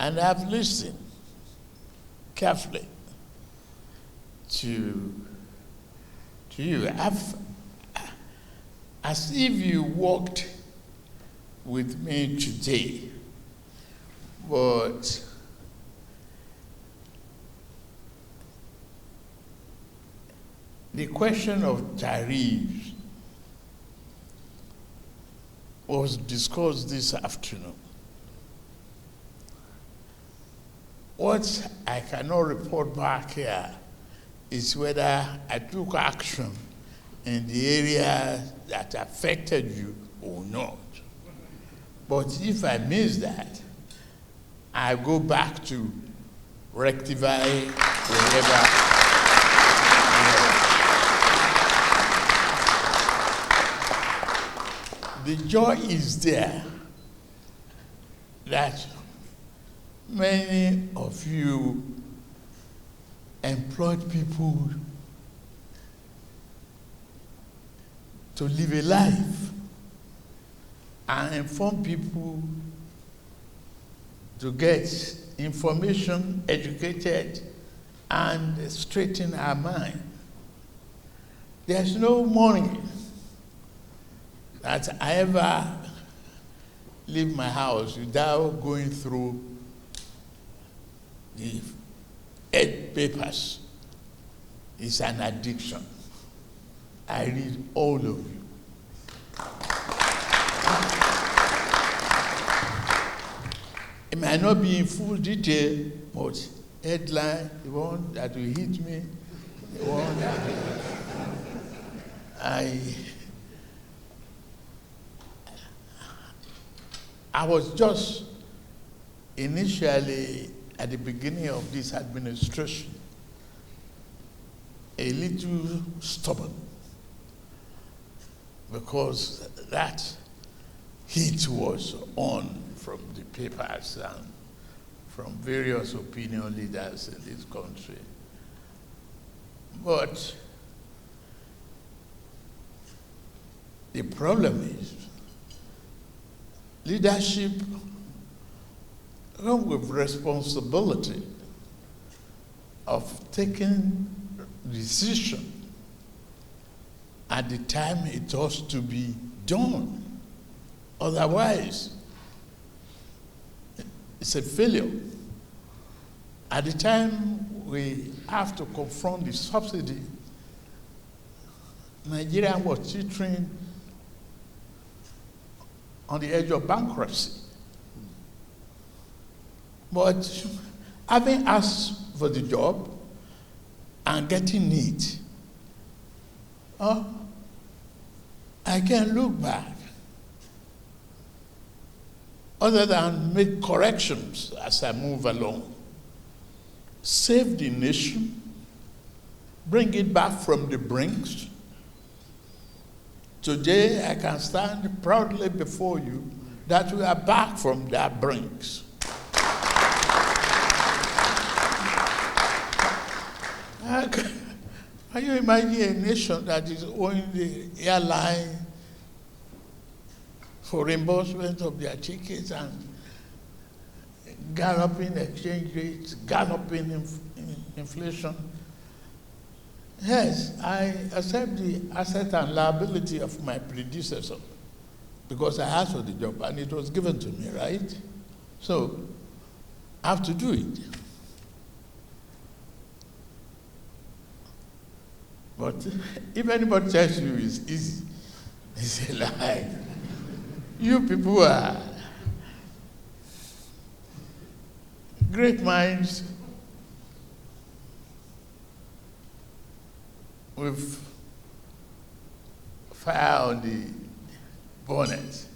And I've listened carefully to you. As if you walked with me today, but the question of tariffs was discussed this afternoon. What I cannot report back here is whether I took action in the area that affected you or not. But if I miss that, I go back to rectify wherever. The joy is there that many of you employed people to live a life and inform people to get information, educated, and straighten our mind. There's no morning that I ever leave my house without going through the 8 papers. It's an addiction. I read all of you. It might not be in full detail, but headline, the one that will hit me, the one I was just initially, at the beginning of this administration, a little stubborn, because that heat was on from the papers and from various opinion leaders in this country. But the problem is, leadership comes with responsibility of taking decision at the time it has to be done. Otherwise, it's a failure. At the time we have to confront the subsidy, Nigeria was teetering on the edge of bankruptcy. But having asked for the job and getting it, I can look back other than make corrections as I move along. Save the nation, bring it back from the brinks. Today, I can stand proudly before you that we are back from that brinks. Can you imagine a nation that is owing the airline for reimbursement of their tickets and galloping exchange rates, galloping inflation? Yes, I accept the asset and liability of my predecessor because I asked for the job and it was given to me, right? So I have to do it. But if anybody tells you it's easy, it's a lie. You people are great minds with fire on the bonnet.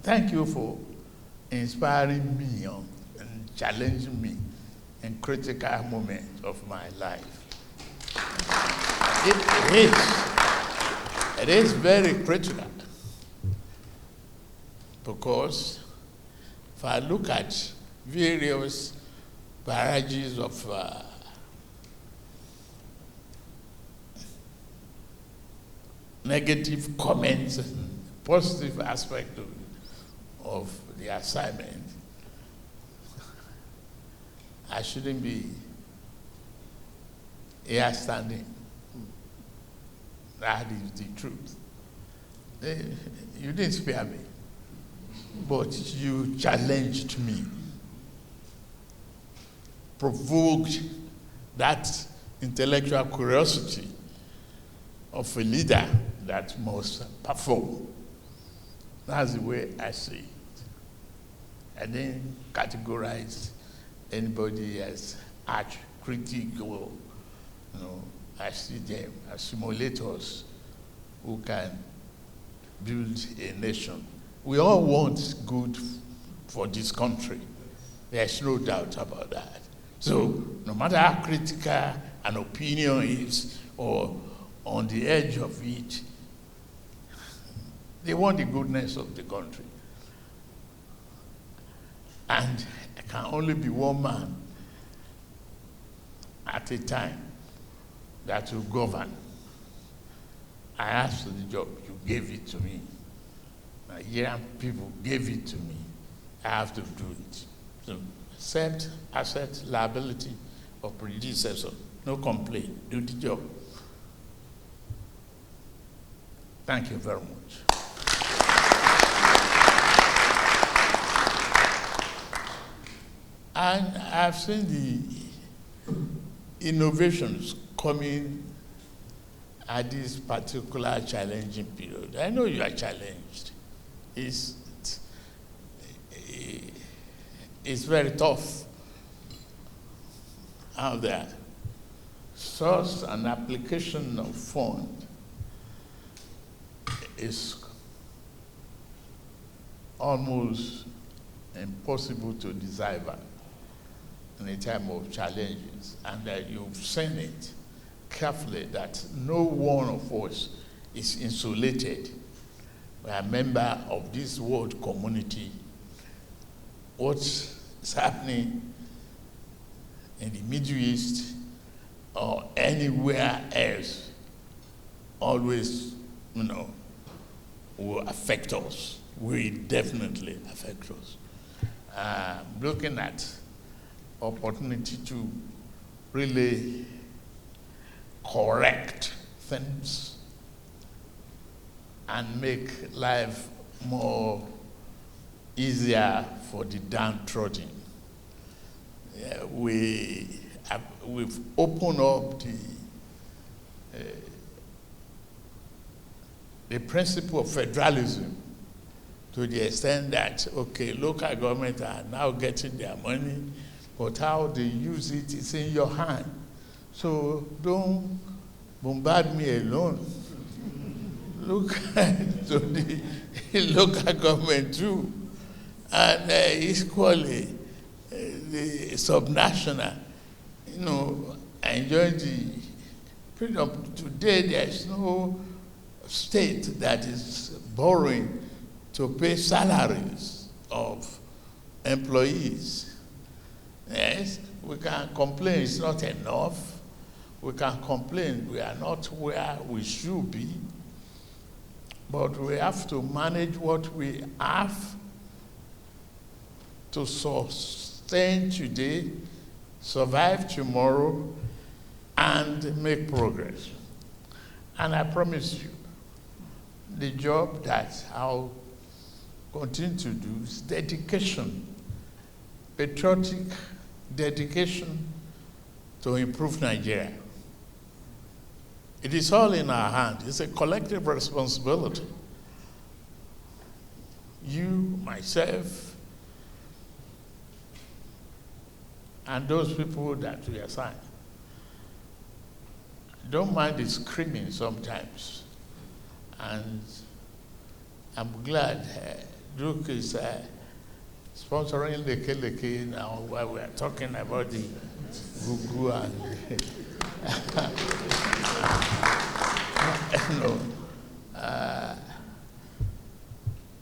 Thank you for inspiring me and challenging me in critical moments of my life. It is very critical because if I look at various barrages of negative comments and positive aspect of the assignment, I shouldn't be here standing. That is the truth. You didn't spare me, but you challenged me, provoked that intellectual curiosity of a leader that must perform. That's the way I see it. I didn't categorize anybody as arch critical. I see them as simulators who can build a nation. We all want good for this country. There's no doubt about that. So no matter how critical an opinion is or on the edge of it, they want the goodness of the country. And there can only be one man at a time that will govern. I asked for the job, you gave it to me. Nigerian people gave it to me. I have to do it. So accept asset liability of predecessor. No complaint, do the job. Thank you very much. And I've seen the innovations coming at this particular challenging period. I know you are challenged. It's very tough out there. Source and application of fund is almost impossible to decipher in a time of challenges, and that you've seen it carefully that no one of us is insulated. We are a member of this world community. What's happening in the Middle East or anywhere else always, will affect us. Will definitely affect us. Looking at opportunity to really correct things and make life more easier for the downtrodden. We've opened up the principle of federalism to the extent that, okay, local governments are now getting their money, but how they use it is in your hand. So don't bombard me alone. Look to the local government too. And equally, the subnational, enjoy the freedom. Today, there is no state that is borrowing to pay salaries of employees. Yes, we can complain it's not enough. We can complain we are not where we should be. But we have to manage what we have to sustain today, survive tomorrow, and make progress. And I promise you, the job that I'll continue to do is dedication, patriotic dedication to improve Nigeria. It is all in our hands. It's a collective responsibility. You, myself, and those people that we assign. Don't mind the screaming sometimes. And I'm glad Duke is sponsoring Leke now while we are talking about the Gugu and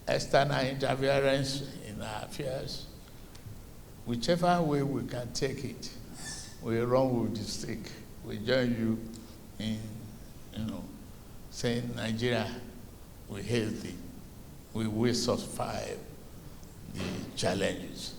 external interference in our affairs. Whichever way we can take it, we run with the stick. We join you in, saying Nigeria, we're healthy. We will survive the challenges.